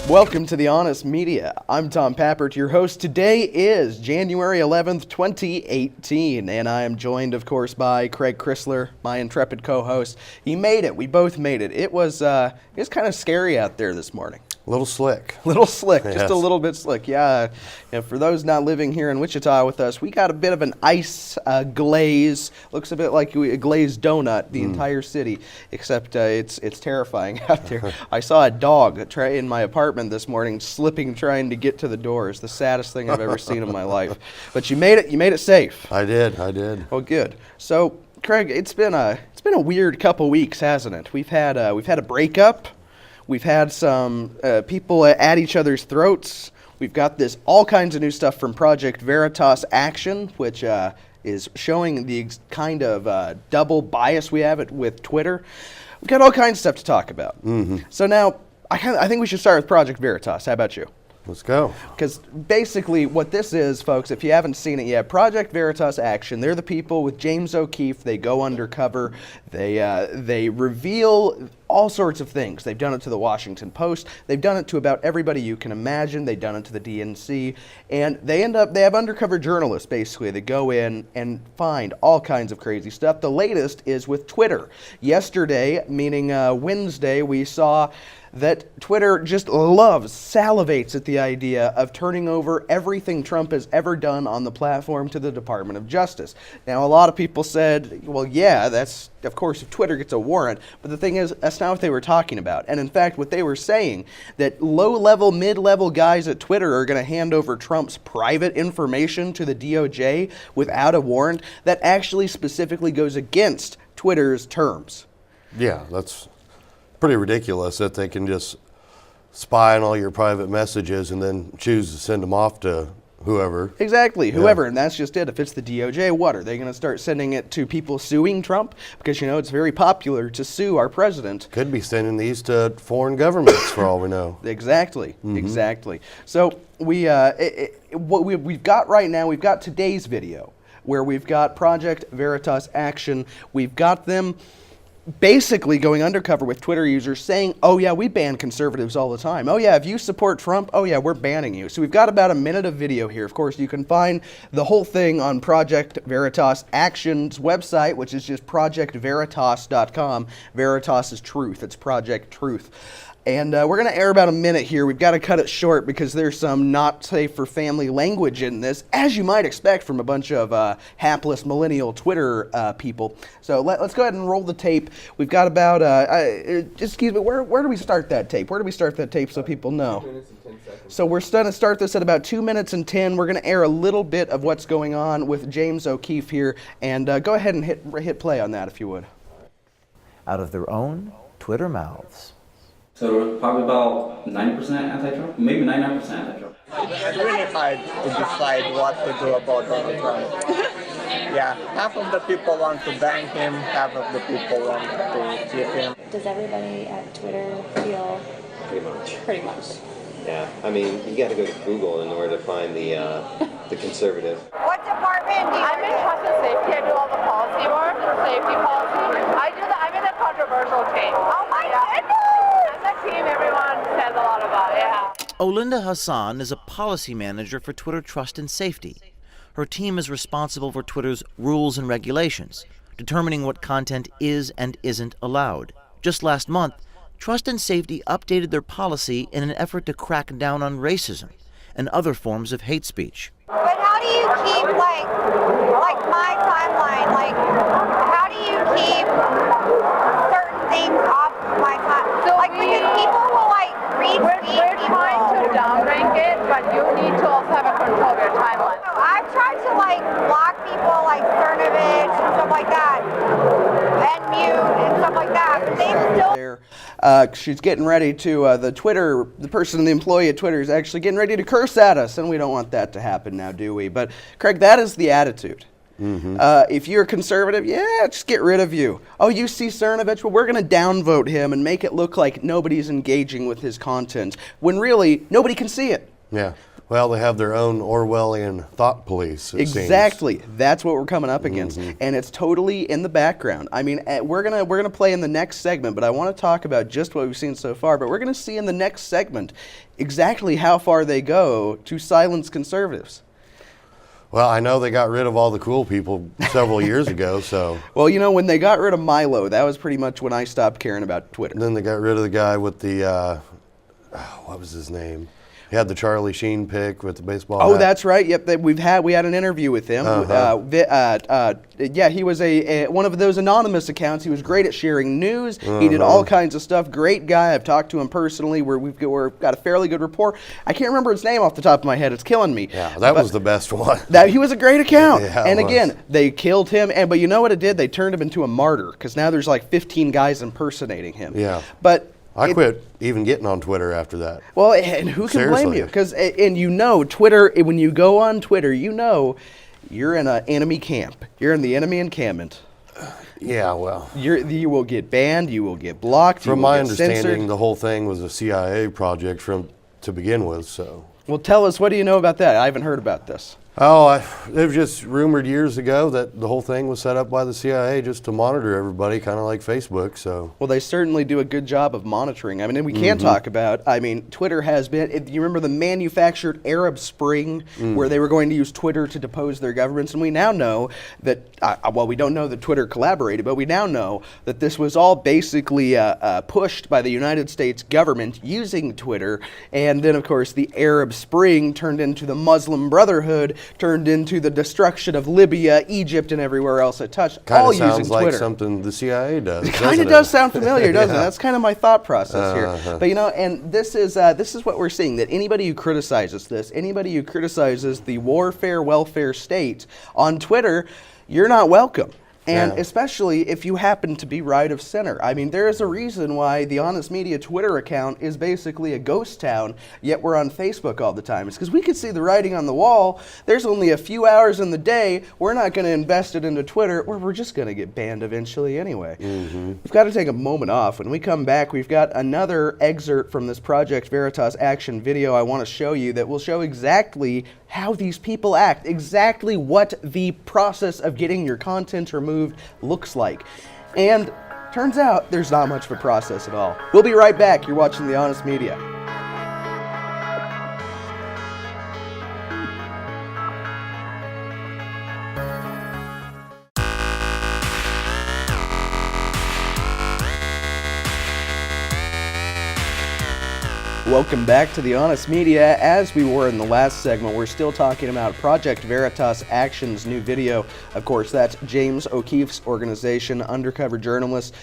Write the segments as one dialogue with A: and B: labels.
A: Welcome to The Honest Media. I'm Tom Pappert, your host. Today is January 11th, 2018, and I am joined, of course, by Craig Chrysler, my intrepid co-host. He made it. We both made it. It was kind of scary out there this morning.
B: A little slick.
A: Just
B: Yes.
A: a little bit slick. Yeah. For those not living here in Wichita with us, we got a bit of an ice glaze. Looks a bit like a glazed donut, the entire city, except it's terrifying out there. I saw a dog in my apartment this morning slipping trying to get to the door. It's the saddest thing I've ever seen in my life. But you made it. You made it safe.
B: I did.
A: Oh, good. So, Craig, it's been a weird couple weeks, hasn't it? We've had a breakup. We've had some people at each other's throats. We've got all kinds of new stuff from Project Veritas Action, which is showing the kind of double bias we have with Twitter. We've got all kinds of stuff to talk about. Mm-hmm. So now, I think we should start with Project Veritas. How about you?
B: Let's go.
A: Because basically what this is, folks, if you haven't seen it yet, Project Veritas Action, they're the people with James O'Keefe. They go undercover. They reveal all sorts of things. They've done it to the Washington Post. They've done it to about everybody you can imagine. They've done it to the DNC. And they have undercover journalists, basically. They go in and find all kinds of crazy stuff. The latest is with Twitter. Yesterday, meaning Wednesday, we saw that Twitter just salivates at the idea of turning over everything Trump has ever done on the platform to the Department of Justice. Now, a lot of people said, well, yeah, that's, of course, if Twitter gets a warrant, but the thing is, that's not what they were talking about. And in fact, what they were saying, that low-level, mid-level guys at Twitter are going to hand over Trump's private information to the DOJ without a warrant, that actually specifically goes against Twitter's terms.
B: Yeah, that's pretty ridiculous that they can just spy on all your private messages and then choose to send them off to whoever.
A: Exactly, whoever, and that's just it. If it's the DOJ, what? Are they going to start sending it to people suing Trump? Because, it's very popular to sue our president.
B: Could be sending these to foreign governments for all we know.
A: Exactly, exactly. So what we've got right now, we've got today's video where we've got Project Veritas Action. We've got them basically going undercover with Twitter users saying, oh yeah, we ban conservatives all the time. Oh yeah, if you support Trump, oh yeah, we're banning you. So we've got about a minute of video here. Of course, you can find the whole thing on Project Veritas Action's website, which is just projectveritas.com. Veritas is truth. It's Project Truth. And we're going to air about a minute here. We've got to cut it short because there's some not safe for family language in this, as you might expect from a bunch of hapless millennial Twitter people. So let's go ahead and roll the tape. We've got about, excuse me, where do we start that tape? Where do we start that tape so people know?
C: 2 minutes and 10 seconds.
A: So we're going to start this at about 2 minutes and 10. We're going to air a little bit of what's going on with James O'Keefe here. And go ahead and hit play on that if you would.
D: Out of their own Twitter mouths.
E: So we're probably about 90% anti-Trump, maybe 99% anti-Trump.
F: It's really hard to decide what to do about Donald Trump. Yeah, half of the people want to ban him, half of the people want to keep him.
G: Does everybody at Twitter feel pretty much?
H: Yeah, I mean, you got to go to Google in order to find the conservative.
I: What department do you
J: I'm in trust and safety. I do all the policy work, safety policy. I'm in the controversial team.
I: Oh my goodness!
J: That's a team everyone says a lot about, yeah.
D: Olinda Hassan is a policy manager for Twitter Trust and Safety. Her team is responsible for Twitter's rules and regulations, determining what content is and isn't allowed. Just last month, Trust and Safety updated their policy in an effort to crack down on racism and other forms of hate speech.
I: But how do you keep like my timeline? Like, how do you keep certain things off my time?
J: So
I: because people will read
J: We're trying to downrank it, but you need to also have a control of your timeline.
I: So I've tried to block people like Cernovich and stuff like that, and mute and stuff like that, but they still.
A: She's getting ready to, the employee at Twitter is actually getting ready to curse at us, and we don't want that to happen now, do we? But, Craig, that is the attitude. Mm-hmm. If you're conservative, just get rid of you. Oh, you see Cernovich? Well, we're going to downvote him and make it look like nobody's engaging with his content, when really, nobody can see it.
B: Yeah. Well, they have their own Orwellian thought police. It
A: Exactly. That's what we're coming up against, and it's totally in the background. I mean, we're gonna play in the next segment, but I want to talk about just what we've seen so far. But we're gonna see in the next segment exactly how far they go to silence conservatives.
B: Well, I know they got rid of all the cool people several years ago, so.
A: Well, you know, when they got rid of Milo, that was pretty much when I stopped caring about Twitter.
B: And then they got rid of the guy with the, what was his name? He had the Charlie Sheen pick with the baseball
A: Oh,
B: hat.
A: that's right. Yep, we had an interview with him. Yeah, he was one of those anonymous accounts. He was great at sharing news. He did all kinds of stuff. Great guy. I've talked to him personally. We've got a fairly good rapport. I can't remember his name off the top of my head. It's killing me.
B: Yeah, that was the best one.
A: He was a great account.
B: Yeah,
A: and
B: it was.
A: again, they killed him. But you know what it did? They turned him into a martyr because now there's like 15 guys impersonating him.
B: Yeah.
A: But
B: I quit even getting on Twitter after that.
A: Well, and who can blame you? Because, and you know, Twitter, when you go on Twitter, you know you're in an enemy camp. You're in the enemy encampment.
B: Yeah, well.
A: You will get banned. You will get blocked.
B: From my understanding, the whole thing was a CIA project to begin with, so.
A: Well, tell us, what do you know about that? I haven't heard about this.
B: Oh, it was just rumored years ago that the whole thing was set up by the CIA just to monitor everybody, kind of like Facebook, so.
A: Well, they certainly do a good job of monitoring. I mean, and we can talk about, Twitter has been, you remember the manufactured Arab Spring, where they were going to use Twitter to depose their governments, and we now know that, we don't know that Twitter collaborated, but we now know that this was all basically pushed by the United States government using Twitter, and then, of course, the Arab Spring turned into the Muslim Brotherhood, turned into the destruction of Libya, Egypt, and everywhere else it touched, all using Twitter.
B: Kind of sounds like something the CIA does.
A: It kind of does sound familiar, doesn't it? That's kind of my thought process here. But you know, and this is what we're seeing, that anybody who criticizes this, anybody who criticizes the warfare, welfare state on Twitter, you're not welcome. And especially if you happen to be right of center. I mean, there is a reason why the Honest Media Twitter account is basically a ghost town, yet we're on Facebook all the time. It's because we can see the writing on the wall. There's only a few hours in the day. We're not going to invest it into Twitter, or we're just going to get banned eventually anyway. We've got to take a moment off. When we come back, we've got another excerpt from this Project Veritas action video I want to show you that will show exactly how these people act, exactly what the process of getting your content removed looks like. And turns out there's not much of a process at all. We'll be right back. You're watching The Honest Media. Welcome back to The Honest Media. As we were in the last segment, we're still talking about Project Veritas Action's new video. Of course, that's James O'Keefe's organization, undercover journalist,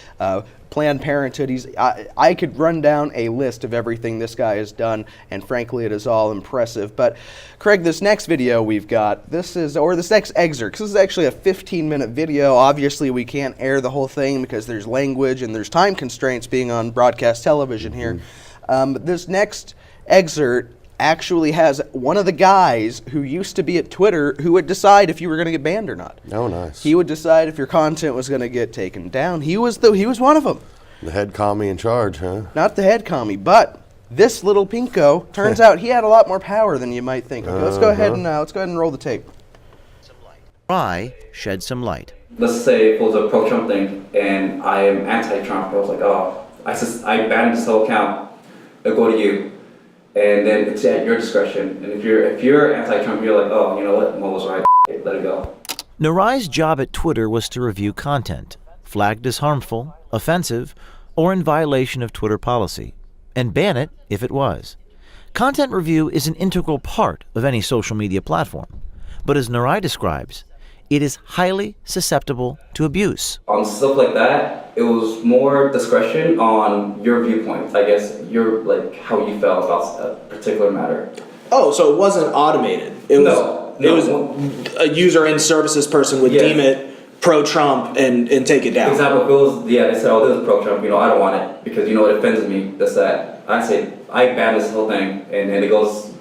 A: Planned Parenthood. I could run down a list of everything this guy has done, and frankly, it is all impressive. But Craig, this next video we've got, this next excerpt, because this is actually a 15-minute video. Obviously, we can't air the whole thing because there's language and there's time constraints being on broadcast television here. This next excerpt actually has one of the guys who used to be at Twitter who would decide if you were going to get banned or not.
B: Oh, nice.
A: He would decide if your content was going to get taken down. He was one of them.
B: The head commie in charge, huh?
A: Not the head commie, but this little pinko, turns out he had a lot more power than you might think. Okay, let's go ahead and roll the tape.
D: Try shed some light.
E: Let's say it was a pro-Trump thing, and I am anti-Trump. I was like, I banned this whole account. It'll go to you, and then it's at your discretion. And if you're anti-Trump, you're like, oh, you know what, Mo was right. Let it go.
D: Narai's job at Twitter was to review content flagged as harmful, offensive, or in violation of Twitter policy, and ban it if it was. Content review is an integral part of any social media platform, but as Narai describes, it is highly susceptible to abuse.
E: On stuff like that, it was more discretion on your viewpoint. I guess how you felt about a particular matter.
C: Oh, so it wasn't automated. It was a user in services person would deem it pro-Trump and take it down.
E: For example, if it was, they said, oh, this is pro-Trump, I don't want it because, it offends me, that. I say, I ban this whole thing, and it goes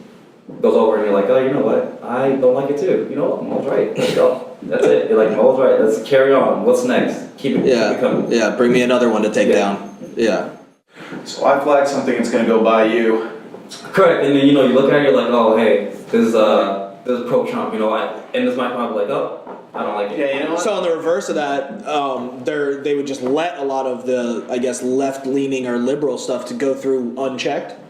E: over and you're like, oh, you know what, I don't like it too. You know what, Mo's right, let's go. That's it. You're like, Mo's right, let's carry on. What's next? Keep it coming.
C: Yeah, bring me another one to take down. Yeah.
K: So I flag something that's going to go by you.
E: Correct, and then you look at it, you're like, oh hey, this is pro-Trump. And this might probably like, oh, I don't like it.
C: Yeah, So on the reverse of that, they would just let a lot of the, I guess, left-leaning or liberal stuff to go through unchecked.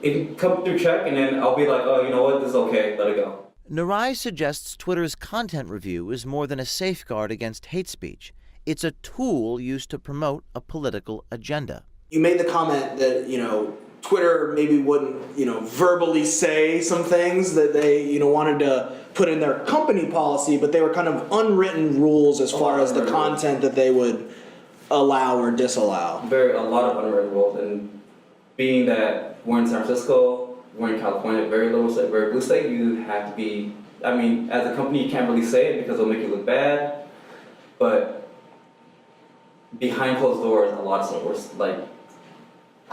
E: It can come through check, and then I'll be like, oh, you know what, this is okay, let it go.
D: Narai suggests Twitter's content review is more than a safeguard against hate speech. It's a tool used to promote a political agenda.
C: You made the comment that, Twitter maybe wouldn't, verbally say some things that they, wanted to put in their company policy, but they were kind of unwritten rules as far as the content that they would allow or disallow.
E: A lot of unwritten rules, and being that we're in San Francisco, we're in California, very little state, very blue state, you have to be, as a company you can't really say it because it'll make you look bad, but behind closed doors, a lot of stores, like,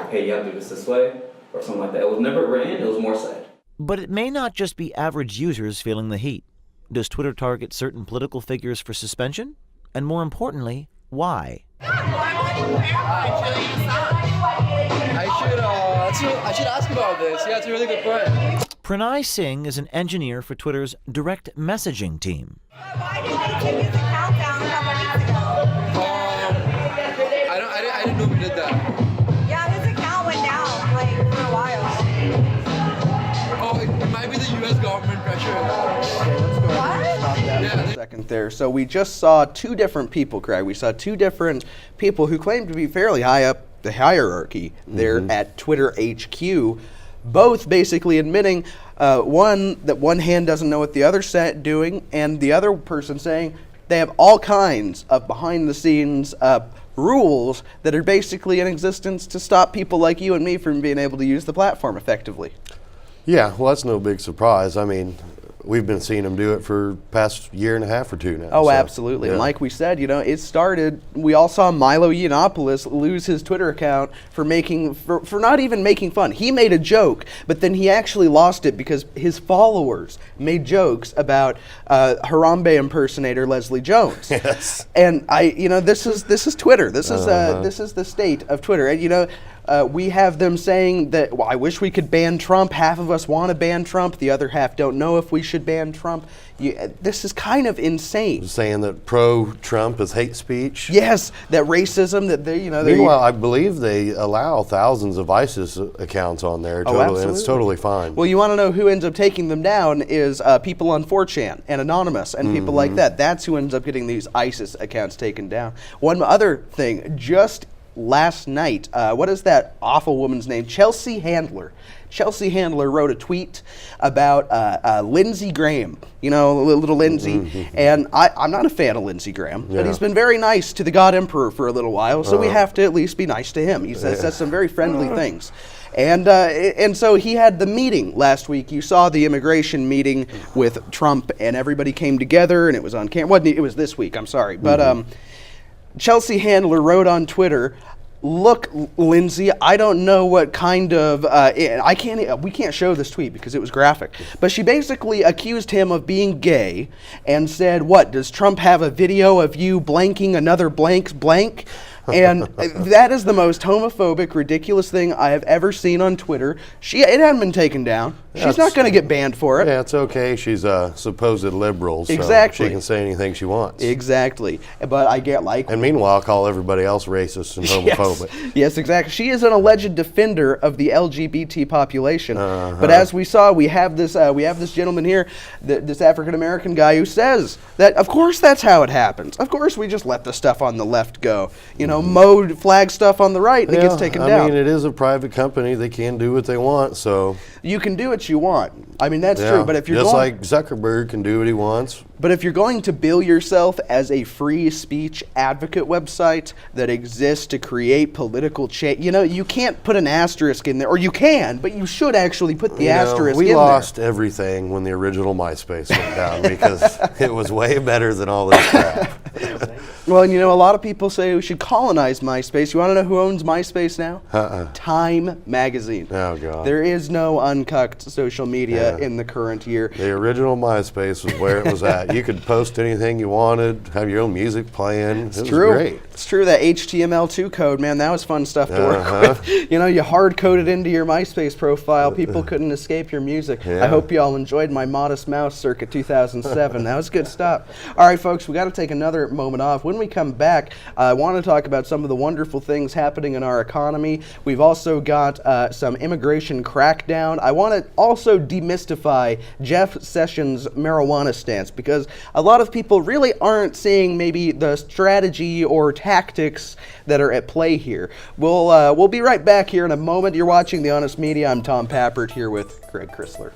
E: hey, you have to do this way, or something like that. It was never written, it was more said.
D: But it may not just be average users feeling the heat. Does Twitter target certain political figures for suspension? And more importantly, why?
K: I should ask about this. Yeah, it's a really good point.
D: Pranay Singh is an engineer for Twitter's direct messaging team.
I: Why did they take his account down a couple weeks ago?
K: I didn't know we did that.
I: Yeah, his account went down, for a while.
K: Oh, it might be the U.S. government pressure.
A: Okay, let's go ahead and stop that for a second there. So we just saw two different people, Craig. We saw two different people who claim to be fairly high up the hierarchy there at Twitter HQ, both basically admitting that one hand doesn't know what the other's doing, and the other person saying they have all kinds of behind-the-scenes rules that are basically in existence to stop people like you and me from being able to use the platform effectively.
B: Yeah, well, that's no big surprise. We've been seeing them do it for past year and a half or two now.
A: Oh,
B: so,
A: absolutely.
B: Yeah.
A: And like we said, it started, we all saw Milo Yiannopoulos lose his Twitter account for not even making fun. He made a joke, but then he actually lost it because his followers made jokes about Harambe impersonator Leslie Jones.
B: Yes.
A: And this is Twitter. This is the state of Twitter. And we have them saying that, well, I wish we could ban Trump. Half of us want to ban Trump. The other half don't know if we should ban Trump. This is kind of insane.
B: Saying that pro-Trump is hate speech.
A: Yes, that racism that they,
B: Meanwhile, I believe they allow thousands of ISIS accounts on there. Totally, and it's totally fine.
A: Well, you want to know who ends up taking them down is people on 4chan and Anonymous and people like that. That's who ends up getting these ISIS accounts taken down. One other thing, just last night, what is that awful woman's name? Chelsea Handler. Chelsea Handler wrote a tweet about Lindsey Graham, little Lindsey. And I'm not a fan of Lindsey Graham, but he's been very nice to the God Emperor for a little while, so we have to at least be nice to him. He says some very friendly things. And so he had the meeting last week. You saw the immigration meeting with Trump, and everybody came together, and it was on camera. It was this week, I'm sorry. But Chelsea Handler wrote on Twitter, "Look, Lindsey, I don't know what kind of we can't show this tweet because it was graphic, but she basically accused him of being gay and said, "What, does Trump have a video of you blanking another blank's blank?" And that is the most homophobic, ridiculous thing I have ever seen on Twitter. It hadn't been taken down. She's not going to get banned for it.
B: Yeah, it's okay. She's a supposed liberal, so
A: exactly.
B: She can say anything she wants.
A: Exactly. But I get
B: And meanwhile, call everybody else racist and homophobic.
A: Yes, exactly. She is an alleged defender of the LGBT population. But as we saw, we have this gentleman here, this African American guy who says that, of course, that's how it happens. Of course, we just let the stuff on the left go. Mode flag stuff on the right, and it gets taken down.
B: It is a private company. They can do what they want, so.
A: You can do what you want. That's true. But if you're
B: just like Zuckerberg can do what he wants.
A: But if you're going to bill yourself as a free speech advocate website that exists to create political change, you can't put an asterisk in there, or you can, but you should actually put the asterisk in there.
B: We lost everything when the original MySpace went down because it was way better than all this crap.
A: Well, and a lot of people say we should colonize MySpace. You want to know who owns MySpace now? Time Magazine.
B: Oh, God.
A: There is no uncucked social media in the current year.
B: The original MySpace was where it was at. You could post anything you wanted, have your own music playing. It was great.
A: It's true, that HTML2 code, man, that was fun stuff to work with. You hard-coded into your MySpace profile. People couldn't escape your music.
B: Yeah.
A: I hope you all enjoyed my Modest Mouse circa 2007. That was good stuff. All right, folks, we got to take another moment off. When we come back, I want to talk about some of the wonderful things happening in our economy. We've also got some immigration crackdown. I want to also demystify Jeff Sessions' marijuana stance, because a lot of people really aren't seeing maybe the strategy or tactics that are at play here. We'll be right back here in a moment. You're watching The Honest Media. I'm Tom Pappert here with Greg Chrysler.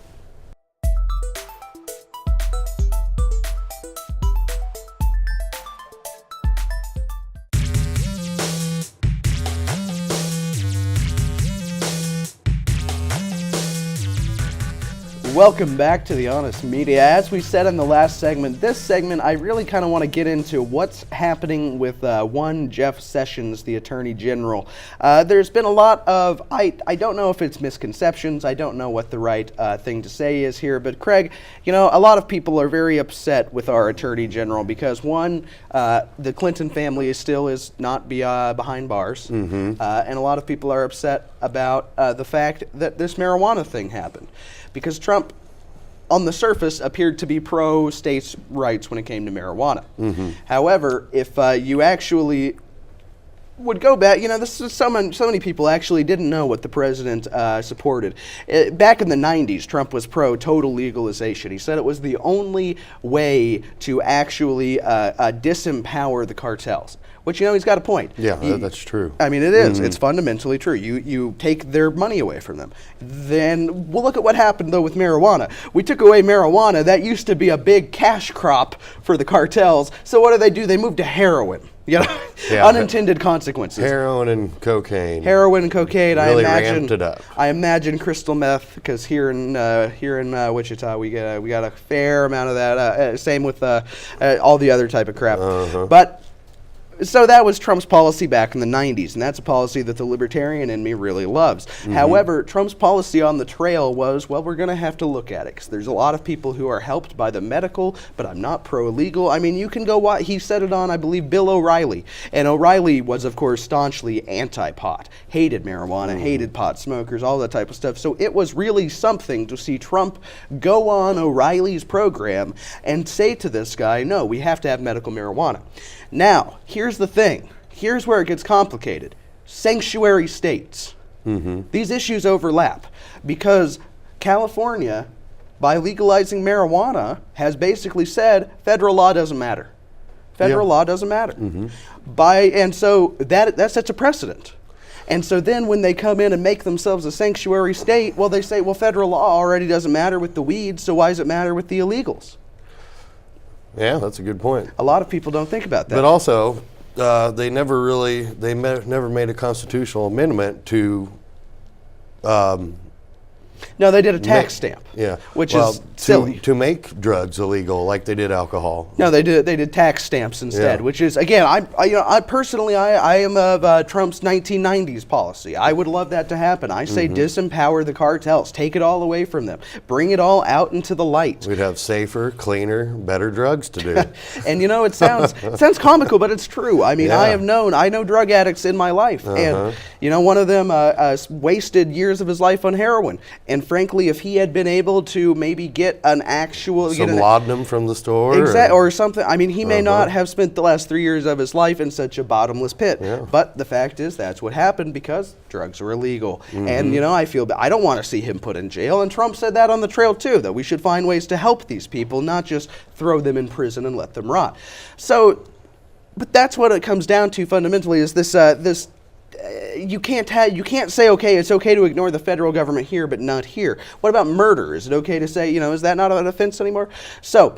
A: Welcome back to The Honest Media. As we said in the last segment, this segment I really kind of want to get into what's happening with one Jeff Sessions, the Attorney General. There's been a lot of, I don't know if it's misconceptions, I don't know what the right thing to say is here, but Craig, a lot of people are very upset with our Attorney General because one, the Clinton family is not behind bars, and a lot of people are upset about the fact that this marijuana thing happened. Because Trump, on the surface, appeared to be pro-states' rights when it came to marijuana. However, if you actually would go back, this is so many people actually didn't know what the president supported. Back in the 90s, Trump was pro-total legalization. He said it was the only way to actually disempower the cartels. Which, he's got a point.
B: Yeah, that's true.
A: I mean, it is. It's fundamentally true. You take their money away from them. Then we'll look at what happened, though, with marijuana. We took away marijuana. That used to be a big cash crop for the cartels. So what do? They moved to heroin. Unintended consequences.
B: Heroin and cocaine.
A: Heroin and cocaine.
B: Really ramped it up.
A: I imagine crystal meth, because here in Wichita we got a fair amount of that. Same with all the other type of crap. But. So that was Trump's policy back in the 90s, and that's a policy that the libertarian in me really loves. However, Trump's policy on the trail was, well, we're going to have to look at it, because there's a lot of people who are helped by the medical, but I'm not pro-legal. I mean, you can go watch, he said it on, I believe, Bill O'Reilly, and O'Reilly was, of course, staunchly anti-pot, hated marijuana, hated pot smokers, all that type of stuff. So it was really something to see Trump go on O'Reilly's program and say to this guy, no, we have to have medical marijuana. Now, here's the thing. Here's where it gets complicated. Sanctuary states. These issues overlap because California, by legalizing marijuana, has basically said federal law doesn't matter. Federal law doesn't matter. And so that sets a precedent. And so then when they come in and make themselves a sanctuary state, well, they say, well, federal law already doesn't matter with the weeds, so why does it matter with the illegals?
B: Yeah, that's a good point.
A: A lot of people don't think about that.
B: But also, they never made a constitutional amendment to.
A: No, they did a tax stamp.
B: Yeah,
A: which is silly.
B: To make drugs illegal, like they did alcohol.
A: No, they did tax stamps instead, which is, again, I personally am of Trump's 1990s policy. I would love that to happen. I say disempower the cartels, take it all away from them, bring it all out into the light.
B: We'd have safer, cleaner, better drugs to do.
A: And it sounds comical, but it's true. I mean, I know drug addicts in my life, and one of them wasted years of his life on heroin. And frankly, if he had been able to maybe get an actual
B: laudanum from the store,
A: or something, I mean, he may not have spent the last 3 years of his life in such a bottomless pit. But the fact is, that's what happened because drugs were illegal. And I feel I don't want to see him put in jail. And Trump said that on the trail too, that we should find ways to help these people, not just throw them in prison and let them rot. So, but that's what it comes down to fundamentally, is this. You can't say, okay, it's okay to ignore the federal government here, but not here. What about murder? Is it okay to say, is that not an offense anymore? So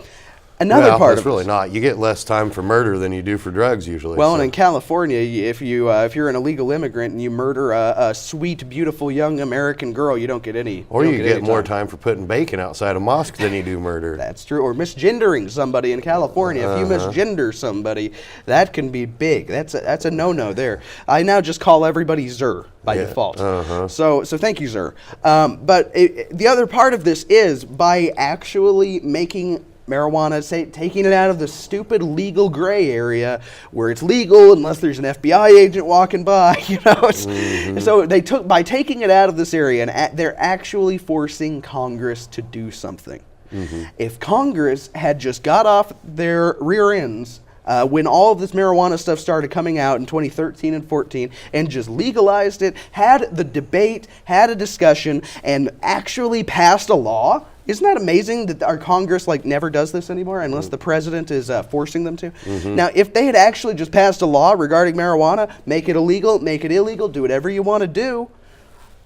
A: Another
B: Well,
A: part
B: it's
A: of
B: really
A: this.
B: not. You get less time for murder than you do for drugs usually.
A: Well,
B: so.
A: and in California, if you're an illegal immigrant and you murder a sweet, beautiful young American girl, you don't get any.
B: Or
A: don't
B: you get
A: any
B: more time for putting bacon outside a mosque than you do murder.
A: That's true. Or misgendering somebody in California. If you misgender somebody, that can be big. That's a no-no there. I now just call everybody Zer by default. So thank you, Zer. But the other part of this is by actually making marijuana, taking it out of the stupid legal gray area where it's legal unless there's an FBI agent walking by, you know. So by taking it out of this area, and they're actually forcing Congress to do something. If Congress had just got off their rear ends when all of this marijuana stuff started coming out in 2013 and 14 and just legalized it, had the debate, had a discussion, and actually passed a law. Isn't that amazing that our Congress never does this anymore unless the president is forcing them to? Now, if they had actually just passed a law regarding marijuana, make it illegal, make it illegal, do whatever you want to do,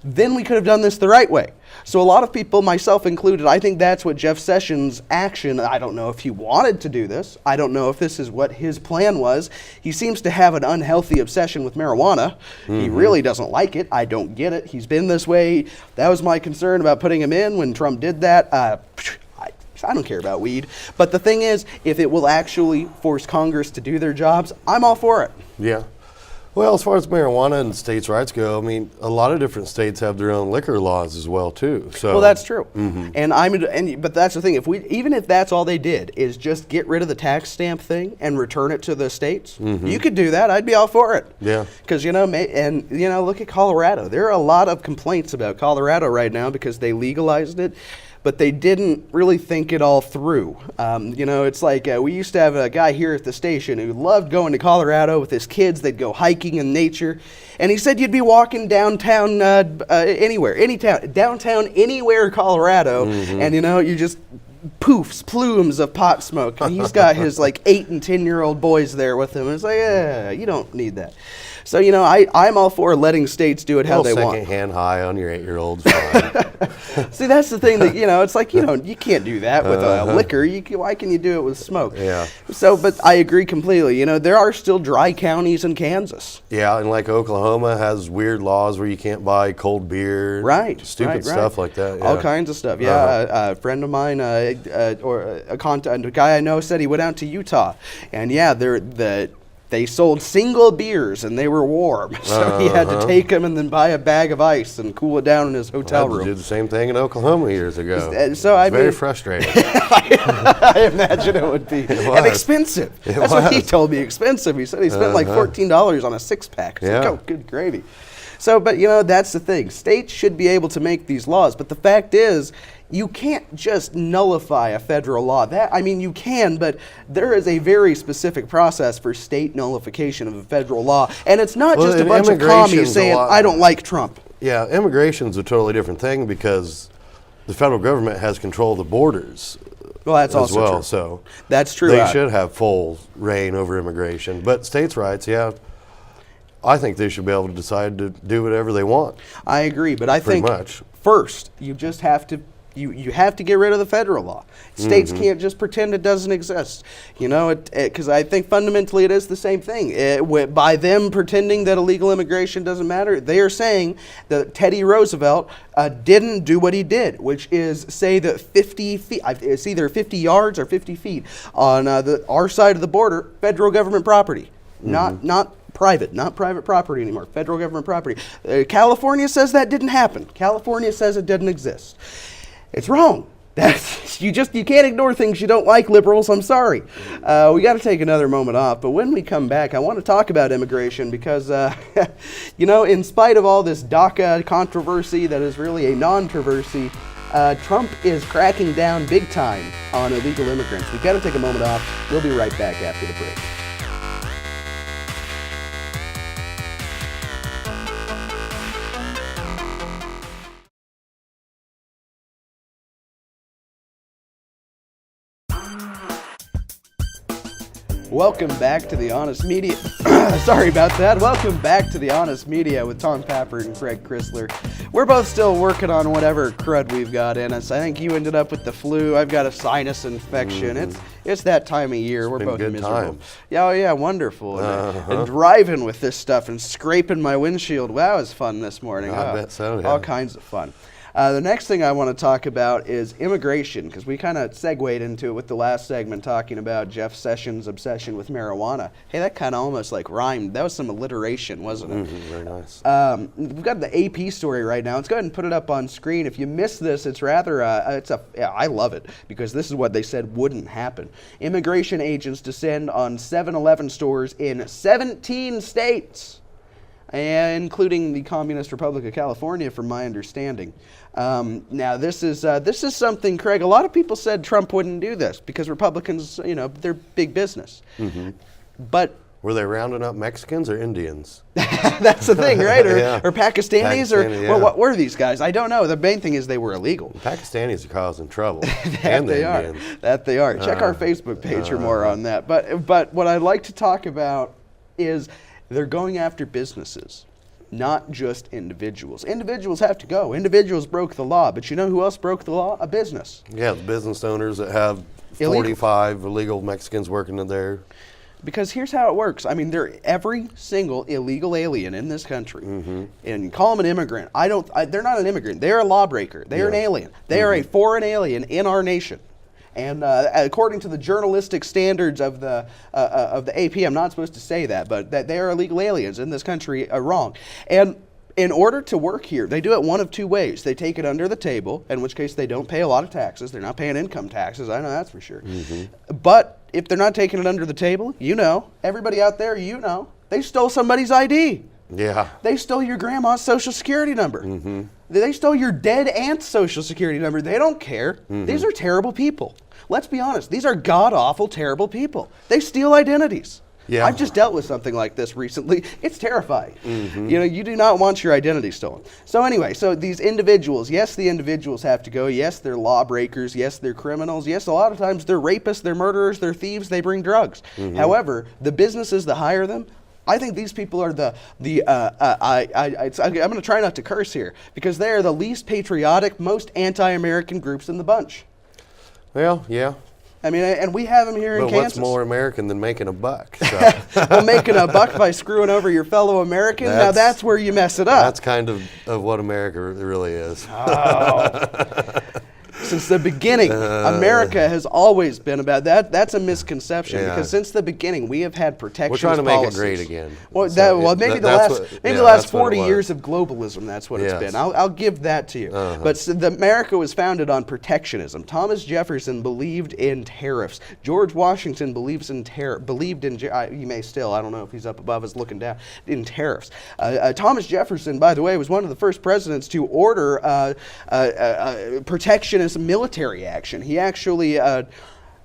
A: then we could have done this the right way. So a lot of people, myself included, I think that's what Jeff Sessions' action, I don't know if he wanted to do this. I don't know if this is what his plan was. He seems to have an unhealthy obsession with marijuana. He really doesn't like it. I don't get it. He's been this way. That was my concern about putting him in when Trump did that. I don't care about weed. But the thing is, if it will actually force Congress to do their jobs, I'm all for it.
B: Yeah. Well, as far as marijuana and states' rights go, I mean, a lot of different states have their own liquor laws as well, too. So.
A: Well, that's true. But that's the thing. Even if that's all they did is just get rid of the tax stamp thing and return it to the states, you could do that. I'd be all for it.
B: Yeah.
A: Because look at Colorado. There are a lot of complaints about Colorado right now because they legalized it, but they didn't really think it all through. It's like we used to have a guy here at the station who loved going to Colorado with his kids. They'd go hiking in nature. And he said you'd be walking downtown downtown anywhere Colorado, and you just plumes of pot smoke. And he's got his 8 and 10-year-old boys there with him. And it's like, yeah, you don't need that. So, I'm all for letting states do it how they want.
B: Second-hand high on your 8-year-old's fine.
A: See, that's the thing that, it's like, you can't do that with liquor. Why can you do it with smoke?
B: Yeah.
A: So, but I agree completely. There are still dry counties in Kansas.
B: Yeah, and Oklahoma has weird laws where you can't buy cold beer.
A: Right.
B: Stupid stuff like that. Yeah.
A: All kinds of stuff. Yeah. A friend of mine, a guy I know said he went out to Utah. And yeah, they sold single beers and they were warm. So he had to take them and then buy a bag of ice and cool it down in his hotel room.
B: I did the same thing in Oklahoma years ago.
A: Very
B: frustrating.
A: I imagine it would be. And expensive. That's what he told me, expensive. He said he spent $14 on a 6-pack. It's like, oh, good gravy. So, but that's the thing. States should be able to make these laws. But the fact is, you can't just nullify a federal law. You can, but there is a very specific process for state nullification of a federal law. And it's not just a bunch of commies saying, I don't like Trump.
B: Yeah, immigration's a totally different thing because the federal government has control of the borders.
A: Well, that's also true.
B: So
A: that's true.
B: They should have full reign over immigration. But states' rights, yeah, I think they should be able to decide to do whatever they want.
A: I agree, but I think first you just have to you have to get rid of the federal law. States can't just pretend it doesn't exist. Because I think fundamentally it is the same thing. By them pretending that illegal immigration doesn't matter, they are saying that Teddy Roosevelt didn't do what he did, which is say that 50 feet, it's either 50 yards or 50 feet on our side of the border, federal government property, not private property anymore, federal government property. California says that didn't happen. California says it didn't exist. It's wrong. You can't ignore things you don't like, liberals. I'm sorry. We got to take another moment off, but when we come back, I want to talk about immigration because, in spite of all this DACA controversy that is really a non-controversy, Trump is cracking down big time on illegal immigrants. We got to take a moment off. We'll be right back after the break. Welcome back to the Honest Media. Sorry about that. Welcome back to the Honest Media with Tom Papper and Craig Chrysler. We're both still working on whatever crud we've got in us. I think you ended up with the flu. I've got a sinus infection. It's that time of year. We're both
B: good
A: miserable.
B: times.
A: Yeah, oh yeah, wonderful. And driving with this stuff and scraping my windshield. Wow, it was fun this morning.
B: I bet so, yeah.
A: All kinds of fun. The next thing I want to talk about is immigration, because we kind of segued into it with the last segment talking about Jeff Sessions' obsession with marijuana. Hey, that kind of almost like rhymed. That was some alliteration, wasn't it?
B: Very nice.
A: We've got the AP story right now. Let's go ahead and put it up on screen. If you missed this, it's rather, I love it, because this is what they said wouldn't happen. Immigration agents descend on 7-Eleven stores in 17 states. Including the Communist Republic of California, from my understanding. Now, this is something, Craig. A lot of people said Trump wouldn't do this because Republicans, they're big business. But
B: were they rounding up Mexicans or Indians?
A: that's the thing, right? Or,
B: Yeah.
A: or Pakistanis,
B: Pakistani, yeah.
A: or what were these guys? I don't know. The main thing is they were illegal.
B: Pakistanis are causing trouble.
A: That
B: and the
A: they are.
B: Indians.
A: That they are. Check our Facebook page for more on that. But what I'd like to talk about is they're going after businesses, not just individuals. Individuals have to go. Individuals broke the law, but you know who else broke the law? A business.
B: Yeah, the business owners that have
A: Illegal.
B: 45 illegal Mexicans working in there.
A: Because here's how it works. I mean, they're every single illegal alien in this country, and call them an immigrant. They're not an immigrant. They're a lawbreaker. They are an alien. They are a foreign alien in our nation. And according to the journalistic standards of the AP, I'm not supposed to say that, but that they are illegal aliens in this country are wrong. And in order to work here, they do it one of two ways. They take it under the table, in which case they don't pay a lot of taxes. They're not paying income taxes. I know that's for sure. But if they're not taking it under the table, everybody out there, they stole somebody's ID.
B: Yeah.
A: They stole your grandma's social security number. They stole your dead aunt's social security number. They don't care. These are terrible people. Let's be honest. These are god-awful, terrible people. They steal identities.
B: Yeah.
A: I've just dealt with something like this recently. It's terrifying. You do not want your identity stolen. So anyway, these individuals, yes, the individuals have to go. Yes, they're lawbreakers. Yes, they're criminals. Yes, a lot of times they're rapists, they're murderers, they're thieves, they bring drugs. However, the businesses that hire them, I think these people are I'm going to try not to curse here, because they are the least patriotic, most anti-American groups in the bunch.
B: Well, yeah.
A: I mean, and we have them here in
B: But
A: Kansas.
B: what's more American than making a buck? So.
A: Well, making a buck by screwing over your fellow American, now that's where you mess it up.
B: That's kind of what America really is.
A: Since the beginning, America has always been about that. That's a misconception, because since the beginning we have had protectionist
B: policies. We're trying to make it great again.
A: Well, maybe the last 40 years of globalism. That's what it's been. I'll give that to you. But America was founded on protectionism. Thomas Jefferson believed in tariffs. George Washington believed in. He may still. I don't know if he's up above us looking down in tariffs. Thomas Jefferson, by the way, was one of the first presidents to order protectionist military action. He actually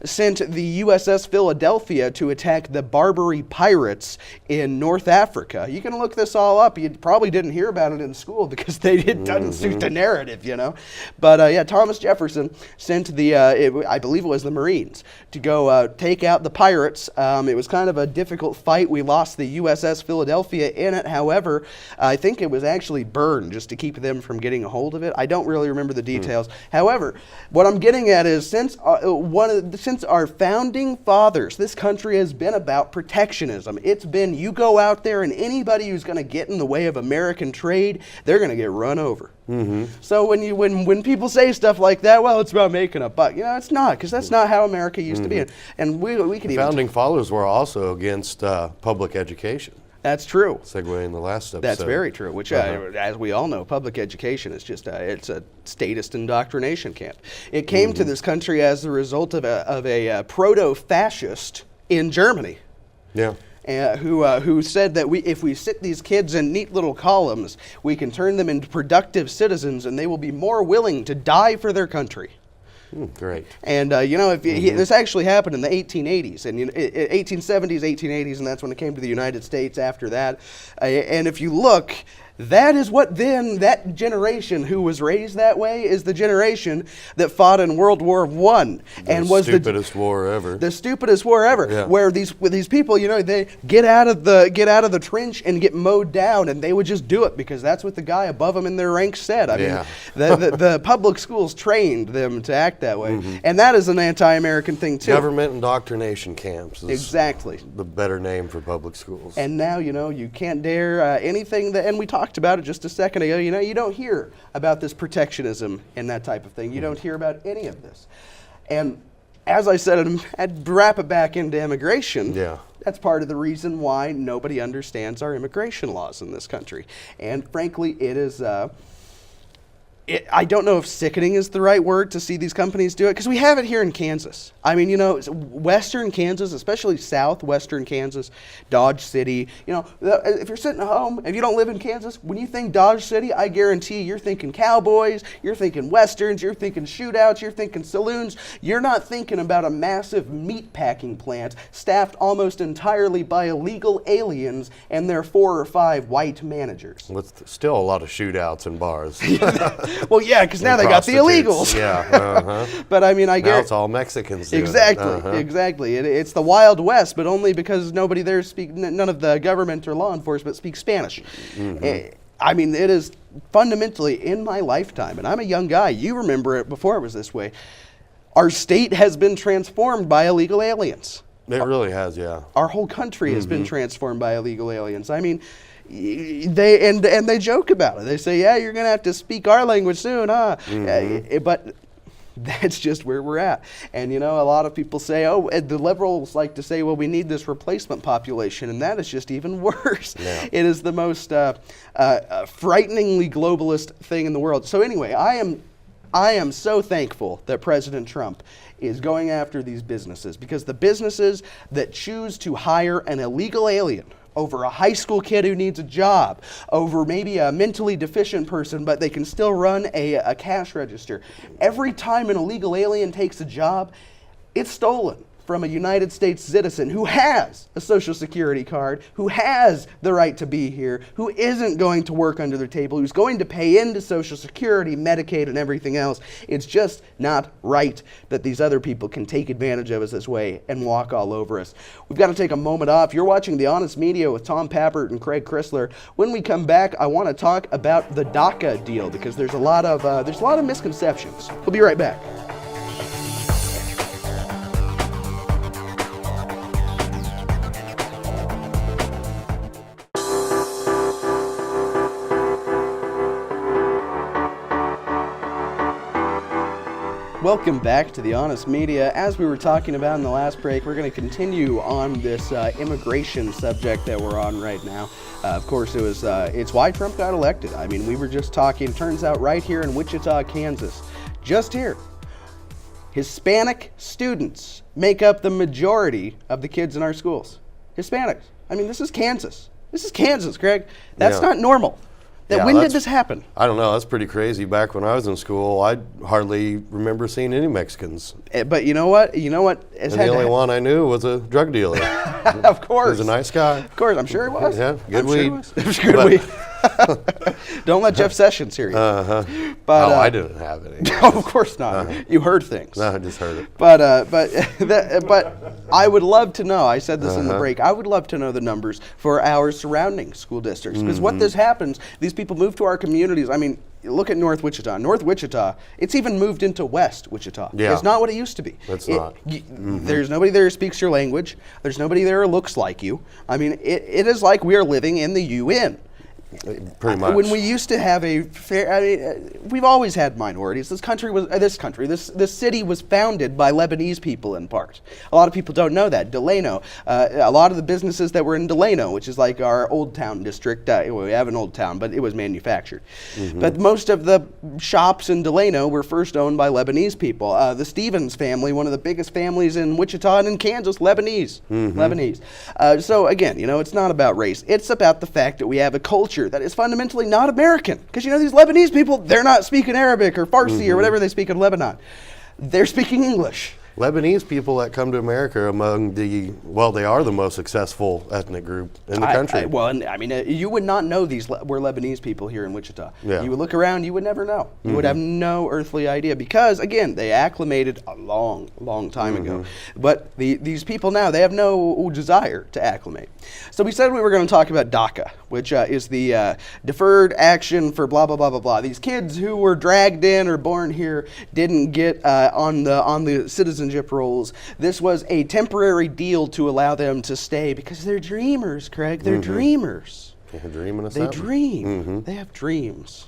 A: sent the USS Philadelphia to attack the Barbary pirates in North Africa. You can look this all up. You probably didn't hear about it in school because it doesn't suit the narrative, But Thomas Jefferson sent I believe it was the Marines, to go take out the pirates. It was kind of a difficult fight. We lost the USS Philadelphia in it. However, I think it was actually burned just to keep them from getting a hold of it. I don't really remember the details. However, what I'm getting at is since our founding fathers, this country has been about protectionism. It's been, you go out there and anybody who's going to get in the way of American trade, they're going to get run over. So when people say stuff like that, well, it's about making a buck. It's not, because that's not how America used to be. And we can even
B: founding fathers were also against public education.
A: That's true.
B: Segue in the last episode.
A: That's very true, which, as we all know, public education is just it's a statist indoctrination camp. It came to this country as a result of a proto-fascist in Germany.
B: Yeah.
A: Who said that if we sit these kids in neat little columns, we can turn them into productive citizens and they will be more willing to die for their country.
B: Great.
A: And, this actually happened in the 1880s, and 1870s, 1880s, and that's when it came to the United States after that. And if you look, That is what then, that generation who was raised that way is the generation that fought in World War I. And was
B: the stupidest war ever.
A: The stupidest war ever.
B: Yeah.
A: Where these people, you know, they get out of the trench and get mowed down, and they would just do it because that's what the guy above them in their ranks said. I mean, the public schools trained them to act that way. And that is an anti-American thing too.
B: Government indoctrination camps is
A: exactly
B: the better name for public schools.
A: And now, you know, you can't dare anything that, and we talked about it just a second ago, you know, you don't hear about this protectionism and that type of thing. You don't hear about any of this. And as I said, I'd wrap it back into immigration.
B: Yeah.
A: That's part of the reason why nobody understands our immigration laws in this country. And frankly, it is, I don't know if sickening is the right word to see these companies do it, because we have it here in Kansas. I mean, you know, western Kansas, especially southwestern Kansas, Dodge City, you know, if you're sitting at home, if you don't live in Kansas, when you think Dodge City, I guarantee you're thinking cowboys, you're thinking westerns, you're thinking shootouts, you're thinking saloons. You're not thinking about a massive meat packing plant staffed almost entirely by illegal aliens and their 4 or 5 white managers.
B: With still a lot of shootouts in bars.
A: Well, yeah, because now they got the illegals.
B: Yeah.
A: But I mean, I
B: Now
A: guess
B: it's all Mexicans doing it.
A: exactly, exactly. It's the Wild West, but only because nobody there none of the government or law enforcement speaks Spanish. I mean, it is fundamentally in my lifetime, and I'm a young guy. You remember it before it was this way. Our state has been transformed by illegal aliens.
B: It really has, yeah.
A: Our whole country has been transformed by illegal aliens. I mean, they joke about it. They say, "Yeah, you're going to have to speak our language soon, huh?" But that's just where we're at. And you know, a lot of people say, "Oh," the liberals like to say, "Well, we need this replacement population," and that is just even worse.
B: Yeah.
A: It is the most frighteningly globalist thing in the world. So anyway, I am so thankful that President Trump is going after these businesses, because the businesses that choose to hire an illegal alien over a high school kid who needs a job, over maybe a mentally deficient person, but they can still run a cash register. Every time an illegal alien takes a job, it's stolen from a United States citizen who has a Social Security card, who has the right to be here, who isn't going to work under the table, who's going to pay into Social Security, Medicaid, and everything else. It's just not right that these other people can take advantage of us this way and walk all over us. We've got to take a moment off. You're watching The Honest Media with Tom Pappert and Craig Chrysler. When we come back, I want to talk about the DACA deal, because there's a lot of misconceptions. We'll be right back. Welcome back to The Honest Media. As we were talking about in the last break, we're going to continue on this immigration subject that we're on right now. Of course, it's why Trump got elected. I mean, we were just talking, turns out right here in Wichita, Kansas, just here, Hispanic students make up the majority of the kids in our schools. Hispanics. I mean, this is Kansas. This is Kansas, Greg. That's not normal. When did this happen?
B: I don't know. That's pretty crazy. Back when I was in school, I hardly remember seeing any Mexicans.
A: But you know what?
B: And the only one I knew was a drug dealer.
A: Of course.
B: He was a nice guy.
A: Of course, I'm sure he was.
B: Yeah, good weed.
A: Sure good weed. Don't let Jeff Sessions hear you. But
B: I didn't have any.
A: No, of course not. You heard things.
B: No, I just heard it.
A: But I would love to know. I said this in the break. I would love to know the numbers for our surrounding school districts, because what this happens, these people move to our communities. I mean, look at North Wichita. North Wichita, it's even moved into West Wichita.
B: Yeah.
A: It's not what it used to be.
B: It's not.
A: There's nobody there who speaks your language. There's nobody there who looks like you. I mean, it is like we are living in the UN.
B: Pretty much.
A: When we used to have a fair, I mean, we've always had minorities. This city was founded by Lebanese people in part. A lot of people don't know that. Delano, a lot of the businesses that were in Delano, which is like our Old Town district, we have an Old Town, but it was manufactured. But most of the shops in Delano were first owned by Lebanese people. The Stevens family, one of the biggest families in Wichita and in Kansas, Lebanese. So again, it's not about race. It's about the fact that we have a culture that is fundamentally not American. Because these Lebanese people, they're not speaking Arabic or Farsi or whatever they speak in Lebanon. They're speaking English.
B: Lebanese people that come to America are among they are the most successful ethnic group in the country.
A: You would not know these were Lebanese people here in Wichita.
B: Yeah.
A: You would look around, you would never know. You would have no earthly idea because, again, they acclimated a long, long time ago. But these people now, they have no desire to acclimate. So we said we were going to talk about DACA, which is the Deferred Action for blah, blah, blah, blah, blah. These kids who were dragged in or born here didn't get on the citizenship rolls. This was a temporary deal to allow them to stay because they're dreamers, Craig. They're dreamers.
B: They're dreaming of
A: They
B: something.
A: dream. They have dreams.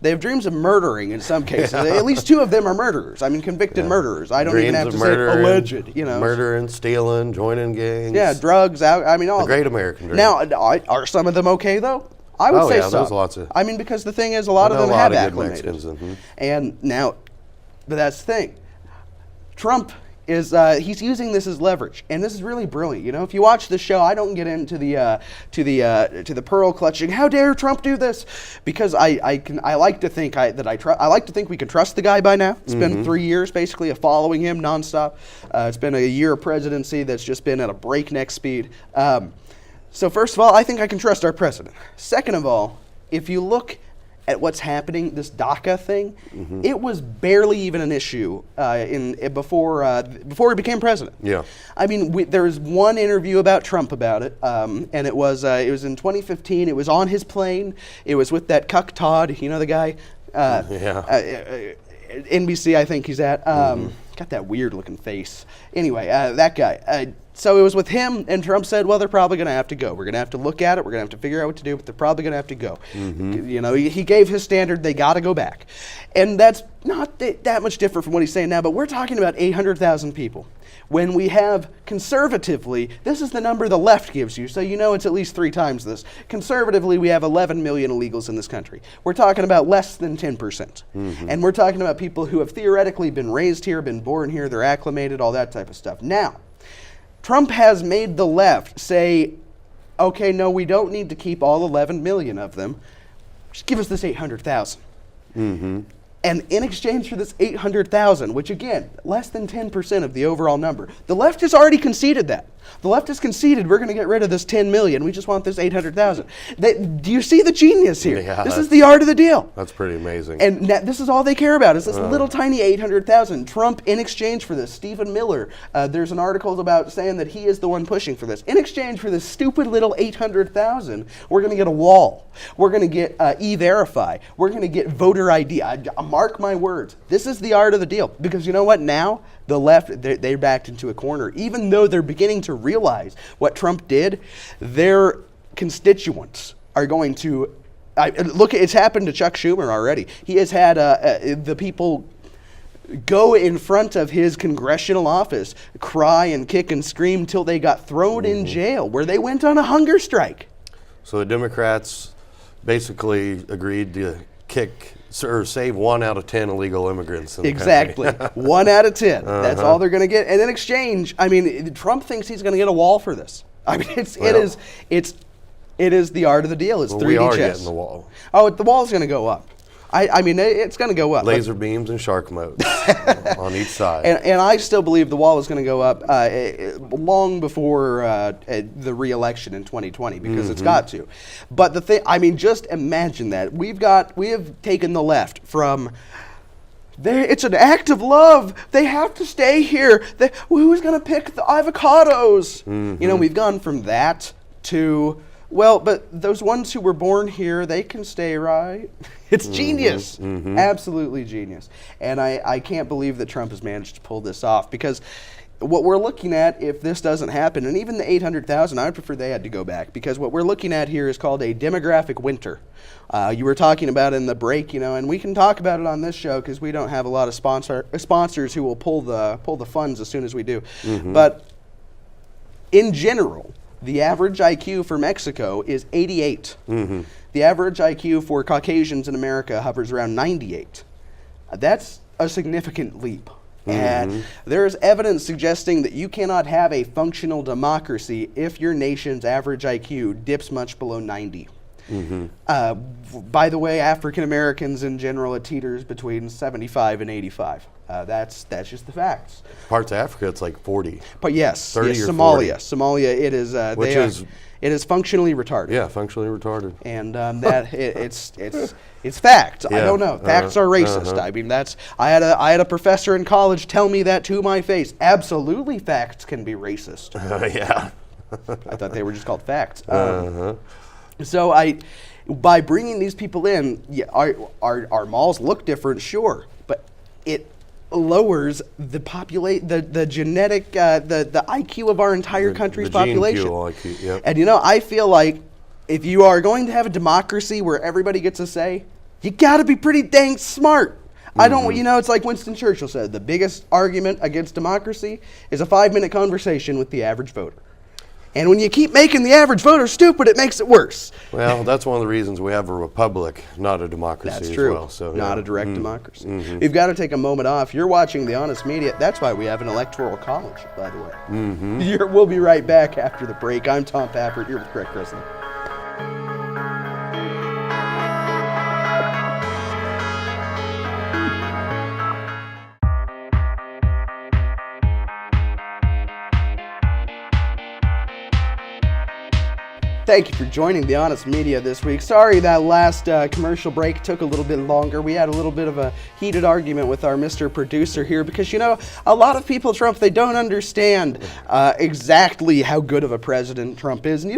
A: They have dreams of murdering in some cases. At least 2 of them are murderers. I mean, convicted murderers. I don't
B: Dreams
A: even have
B: of
A: to say
B: murdering,
A: alleged. You know,
B: murdering, stealing, joining gangs.
A: yeah, drugs. All
B: The great
A: of them.
B: American dream.
A: Now, are some of them okay though? I would say
B: yeah,
A: so.
B: there's lots of.
A: I mean, because the thing is, a lot of them
B: a
A: have
B: lot of good
A: acclimated.
B: Mexicans.
A: And now, but that's the thing. Trump is he's using this as leverage, and this is really brilliant. You know, if you watch the show, I don't get into the pearl clutching. How dare Trump do this? Because I like to think I like to think we can trust the guy by now. It's been 3 years basically of following him nonstop. It's been a year of presidency that's just been at a breakneck speed. So first of all, I think I can trust our president. Second of all, if you look at what's happening, this DACA thing, it was barely even an issue before he became president.
B: Yeah.
A: I mean, there was one interview about Trump about it, and it was in 2015. It was on his plane. It was with that cuck Todd, you know the guy. NBC, I think he's at. Got that weird looking face. Anyway, that guy. So it was with him, and Trump said, well, they're probably going to have to go. We're going to have to look at it. We're going to have to figure out what to do, but they're probably going to have to go. You know, he gave his standard, they got to go back. And that's not that much different from what he's saying now, but we're talking about 800,000 people. When we have conservatively, this is the number the left gives you, so you know it's at least 3 times this. Conservatively, we have 11 million illegals in this country. We're talking about less than 10%. And we're talking about people who have theoretically been raised here, been born here, they're acclimated, all that type of stuff. Now, Trump has made the left say, okay, no, we don't need to keep all 11 million of them. Just give us this 800,000. And in exchange for this 800,000, which again, less than 10% of the overall number, the left has already conceded that. The left has conceded we're going to get rid of this 10 million. We just want this 800,000. Do you see the genius here?
B: Yeah,
A: this is the art of the deal.
B: That's pretty amazing.
A: And this is all they care about is this little tiny 800,000. Trump, in exchange for this, Stephen Miller, there's an article about saying that he is the one pushing for this. In exchange for this stupid little 800,000, we're going to get a wall. We're going to get E-Verify. We're going to get voter ID. Mark my words. This is the art of the deal. Because you know what? Now, the left, they're backed into a corner. Even though they're beginning to realize what Trump did, their constituents are going to look. It's happened to Chuck Schumer already. He has had the people go in front of his congressional office, cry and kick and scream till they got thrown in jail, where they went on a hunger strike.
B: So the Democrats basically agreed to save 1 out of 10 illegal immigrants in the
A: Exactly.
B: country.
A: 1 out of 10. That's all they're going to get. And in exchange, I mean, Trump thinks he's going to get a wall for this. I mean, it is the art of the deal. It's 3D
B: we are
A: chess.
B: getting the wall.
A: Oh, the wall's going to go up. I mean, it's going to go up.
B: Laser beams and shark modes on each side.
A: And I still believe the wall is going to go up long before the re-election in 2020 because it's got to. But the thing, I mean, just imagine that we have taken the left from. It's an act of love. They have to stay here. Who's going to pick the avocados? You know, we've gone from that to. Well, but those ones who were born here, they can stay, right? It's genius. Absolutely genius. And I can't believe that Trump has managed to pull this off because what we're looking at, if this doesn't happen, and even the 800,000, I would prefer they had to go back because what we're looking at here is called a demographic winter. You were talking about in the break, you know, and we can talk about it on this show because we don't have a lot of sponsors who will pull the funds as soon as we do. But in general, the average IQ for Mexico is 88. The average IQ for Caucasians in America hovers around 98. That's a significant leap. And there is evidence suggesting that you cannot have a functional democracy if your nation's average IQ dips much below 90. By the way, African Americans in general, it teeters between 75 and 85. That's just the facts.
B: Parts of Africa, it's like 40.
A: But yes,
B: 30
A: yes,
B: or
A: Somalia.
B: 40.
A: Somalia, it is.
B: Which is
A: it is functionally retarded.
B: Yeah, functionally retarded.
A: And it's fact. I
B: Yeah.
A: don't know. Facts are racist. I mean, I had a professor in college tell me that to my face. Absolutely, facts can be racist.
B: Yeah.
A: I thought they were just called facts. So by bringing these people in, yeah, our malls look different, sure, but it lowers the genetic the IQ of our entire country's population.
B: IQ, yep.
A: And I feel like if you are going to have a democracy where everybody gets a say, you got to be pretty dang smart. I don't, it's like Winston Churchill said, the biggest argument against democracy is a 5-minute conversation with the average voter. And when you keep making the average voter stupid, it makes it worse.
B: Well, that's one of the reasons we have a republic, not a democracy.
A: That's true.
B: As well. So,
A: not
B: yeah.
A: a direct democracy. We've got to take a moment off. You're watching The Honest Media. That's why we have an electoral college, by the way. We'll be right back after the break. I'm Tom Pappert. You're with Craig Chrisley. Thank you for joining The Honest Media this week. Sorry that last commercial break took a little bit longer. We had a little bit of a heated argument with our Mr. Producer here because, a lot of people, Trump, they don't understand exactly how good of a president Trump is. And,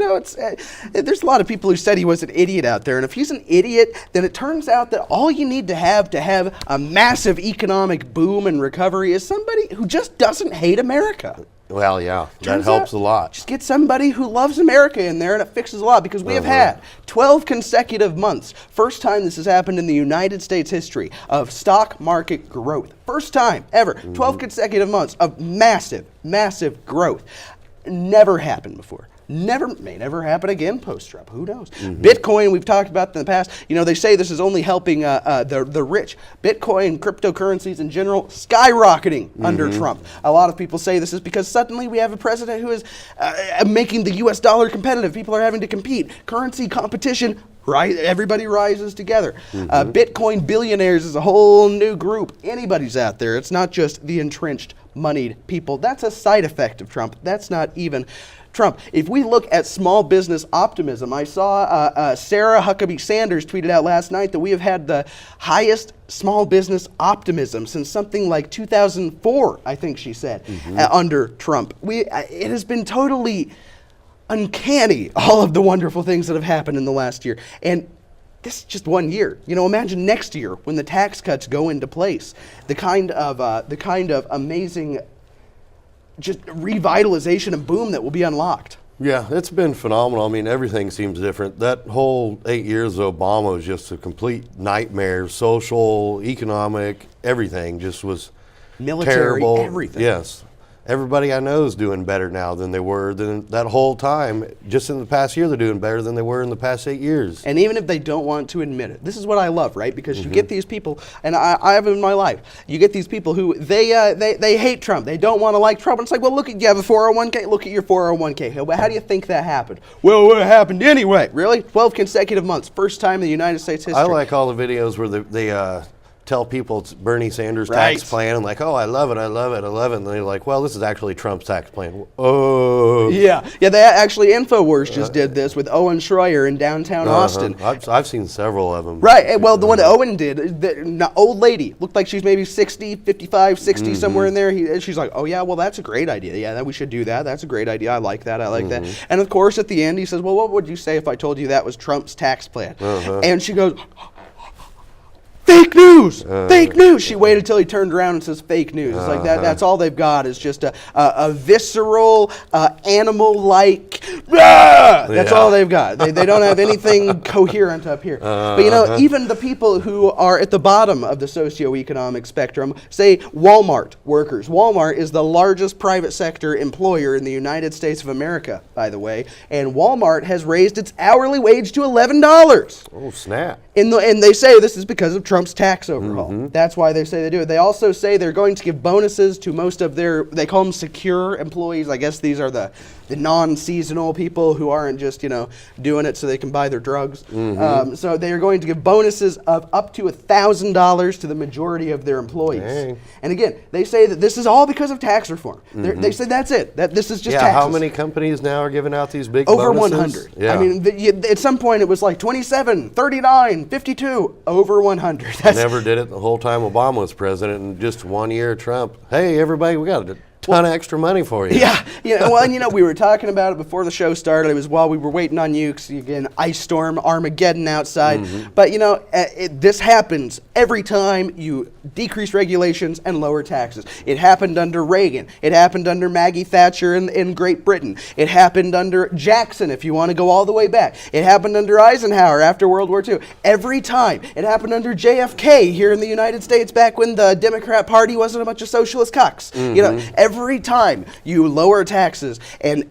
A: there's a lot of people who said he was an idiot out there. And if he's an idiot, then it turns out that all you need to have a massive economic boom and recovery is somebody who just doesn't hate America.
B: Well, yeah, that
A: Turns
B: helps
A: out,
B: a lot.
A: Just get somebody who loves America in there and it fixes a lot because we have had 12 consecutive months, first time this has happened in the United States history, of stock market growth. First time ever, 12 consecutive months of massive, massive growth. Never happened before. May never happen again post-Trump. Who knows? Bitcoin, we've talked about in the past. They say this is only helping the rich. Bitcoin, cryptocurrencies in general, skyrocketing under Trump. A lot of people say this is because suddenly we have a president who is making the U.S. dollar competitive. People are having to compete. Currency competition. Right, everybody rises together. Bitcoin billionaires is a whole new group. Anybody's out there. It's not just the entrenched, moneyed people. That's a side effect of Trump. That's not even Trump. If we look at small business optimism, I saw Sarah Huckabee Sanders tweeted out last night that we have had the highest small business optimism since something like 2004, I think she said, under Trump. It has been totally uncanny, all of the wonderful things that have happened in the last year. And this is just 1 year. Imagine next year when the tax cuts go into place, the kind of amazing just revitalization and boom that will be unlocked.
B: Yeah, it's been phenomenal. I mean, everything seems different. That whole 8 years of Obama was just a complete nightmare. Social, economic, everything just was
A: military,
B: terrible.
A: Everything.
B: Yes. Everybody I know is doing better now than they were that whole time. Just in the past year, they're doing better than they were in the past 8 years.
A: And even if they don't want to admit it, this is what I love, right? Because you get these people, and I have in my life, you get these people who they hate Trump. They don't want to like Trump. And it's like, well, you have a 401k. Look at your 401k. Well, how do you think that happened? Well, it happened anyway. Really? 12 consecutive months. First time in the United States history.
B: I like all the videos where they tell people it's Bernie Sanders' tax plan and like, oh, I love it. And they're like, well, this is actually Trump's tax plan. Oh.
A: Yeah, they actually, InfoWars just did this with Owen Schroyer in downtown Austin.
B: I've seen several of them.
A: Right, well, the one Owen did, the old lady, looked like she's maybe 60, 55, 60, somewhere in there. She's like, oh yeah, well, that's a great idea. Yeah, we should do that. That's a great idea. I like that. that. And of course, at the end, he says, well, what would you say if I told you that was Trump's tax plan? And she goes, fake news! Fake news! She waited till he turned around and says fake news. It's like that's all they've got is just a visceral, animal-like, that's all they've got. They don't have anything coherent up here. But even the people who are at the bottom of the socioeconomic spectrum, say Walmart workers. Walmart is the largest private sector employer in the United States of America, by the way, and Walmart has raised its hourly wage to $11.
B: Oh, snap.
A: And they say this is because of Trump's tax overhaul. That's why they say they do it. They also say they're going to give bonuses to most of they call them secure employees. I guess these are the the non-seasonal people who aren't just, doing it so they can buy their drugs. So they are going to give bonuses of up to $1,000 to the majority of their employees.
B: Dang.
A: And again, they say that this is all because of tax reform. They say that's it. That this is just taxes.
B: How many companies now are giving out these big
A: Over
B: bonuses?
A: 100.
B: Yeah.
A: I mean, at some point it was like 27, 39, 52, over 100.
B: I never did it the whole time Obama was president, and just 1 year Trump. Hey, everybody, we got a ton of extra money for you.
A: Yeah, and we were talking about it before the show started. It was while we were waiting on you, because again, ice storm, Armageddon outside. But this happens every time you decrease regulations and lower taxes. It happened under Reagan. It happened under Maggie Thatcher in Great Britain. It happened under Jackson, if you want to go all the way back. It happened under Eisenhower after World War II. Every time. It happened under JFK here in the United States back when the Democrat Party wasn't a bunch of socialist cucks. Every time you lower taxes and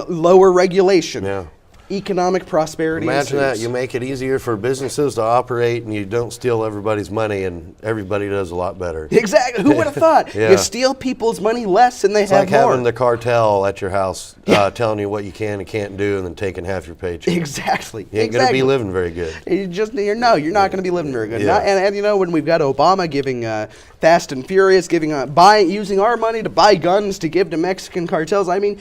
A: lower regulation, economic prosperity
B: Imagine that.
A: ensues.
B: You make it easier for businesses to operate, and you don't steal everybody's money, and everybody does a lot better.
A: Exactly. Who would have thought?
B: Yeah.
A: You steal people's money less and they
B: It's
A: have
B: like
A: more.
B: having the cartel at your house telling you what you can and can't do, and then taking half your paycheck.
A: Exactly.
B: You ain't going to be living very good.
A: You're not going to be living very good.
B: Yeah.
A: And when we've got Obama giving Fast and Furious, using our money to buy guns to give to Mexican cartels, I mean,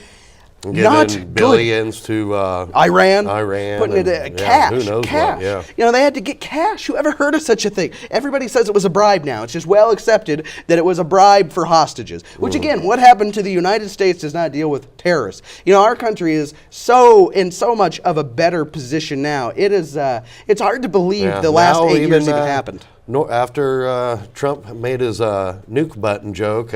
A: not
B: Giving
A: good.
B: billions to
A: Iran,
B: and,
A: putting it cash.
B: who knows
A: cash.
B: what,
A: They had to get cash. Who ever heard of such a thing? Everybody says it was a bribe now. It's just well accepted that it was a bribe for hostages. Which again, what happened to the United States does not deal with terrorists. Our country is in so much of a better position now. It is. It's hard to believe the last 8 years even happened.
B: After Trump made his nuke button joke,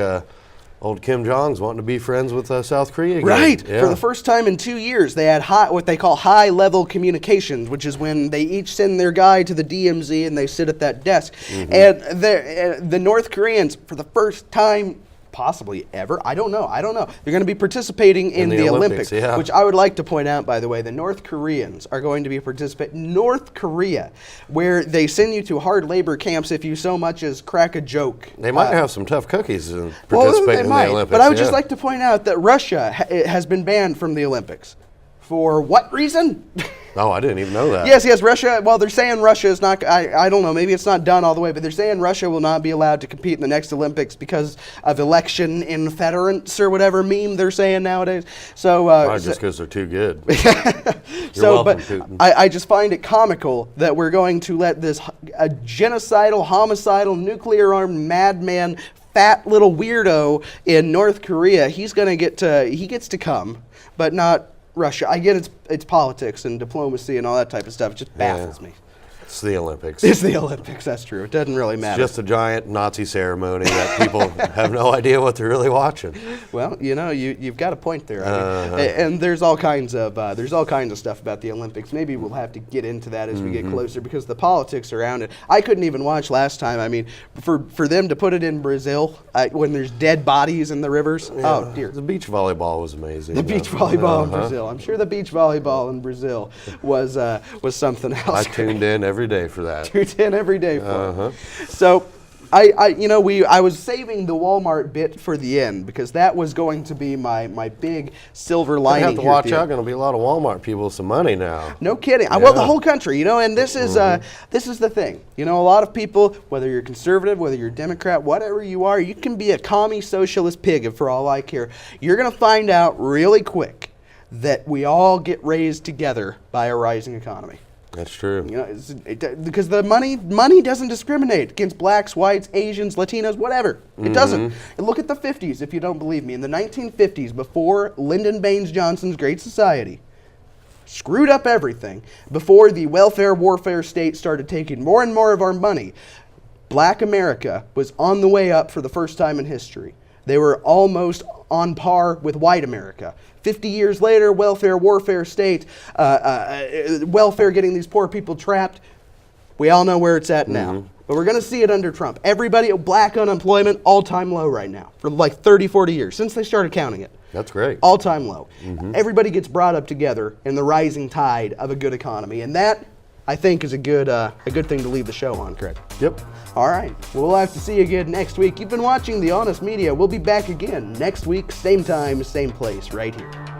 B: old Kim Jong's wanting to be friends with South Korea again.
A: Right.
B: Yeah.
A: For the first time in 2 years, they had what they call high-level communications, which is when they each send their guy to the DMZ and they sit at that desk. And the North Koreans, for the first time possibly ever, I don't know. They're going to be participating in the Olympics, which I would like to point out, by the way, the North Koreans are going to be participating. North Korea, where they send you to hard labor camps if you so much as crack a joke.
B: They might have some tough cookies and participate in the Olympics.
A: But I would just like to point out that Russia has been banned from the Olympics. For what reason?
B: Oh, I didn't even know that.
A: Yes, Russia, well, they're saying Russia is not, I don't know, maybe it's not done all the way, but they're saying Russia will not be allowed to compete in the next Olympics because of election interference or whatever meme they're saying nowadays. So,
B: just because they're too good.
A: Welcome, Putin. I just find it comical that we're going to let this genocidal, homicidal, nuclear-armed madman, fat little weirdo in North Korea, he gets to come, but not Russia. I get it's politics and diplomacy and all that type of stuff. It just baffles me.
B: It's the Olympics.
A: It's the Olympics, that's true. It doesn't really matter.
B: It's just a giant Nazi ceremony that people have no idea what they're really watching.
A: Well, you've got a point there. And there's all kinds of stuff about the Olympics. Maybe we'll have to get into that as we get closer because the politics around it. I couldn't even watch last time. I mean, for them to put it in Brazil when there's dead bodies in the rivers. Yeah. Oh dear.
B: The beach volleyball was amazing.
A: The beach volleyball in Brazil. I'm sure the beach volleyball in Brazil was something else.
B: I tuned in every day for that.
A: Tuned in every day for it. So I was saving the Walmart bit for the end because that was going to be my big silver lining.
B: You have to watch out. Going to be a lot of Walmart people with some money now.
A: No kidding. Well, the whole country, and this is the thing. A lot of people, whether you're conservative, whether you're Democrat, whatever you are, you can be a commie socialist pig for all I care. You're going to find out really quick that we all get raised together by a rising economy.
B: That's true.
A: Because the money doesn't discriminate against blacks, whites, Asians, Latinos, whatever. It doesn't. And look at the 50s, if you don't believe me. In the 1950s, before Lyndon Baines Johnson's Great Society screwed up everything, before the welfare warfare state started taking more and more of our money, black America was on the way up for the first time in history. They were almost on par with white America. 50 years later, welfare warfare state, welfare getting these poor people trapped. We all know where it's at now. But we're going to see it under Trump. Everybody, black unemployment, all-time low right now for like 30, 40 years, since they started counting it.
B: That's great.
A: All-time low. Everybody gets brought up together in the rising tide of a good economy. And that I think is a good thing to leave the show on, Craig.
B: Yep.
A: All right. Well, we'll have to see you again next week. You've been watching The Honest Media. We'll be back again next week, same time, same place, right here.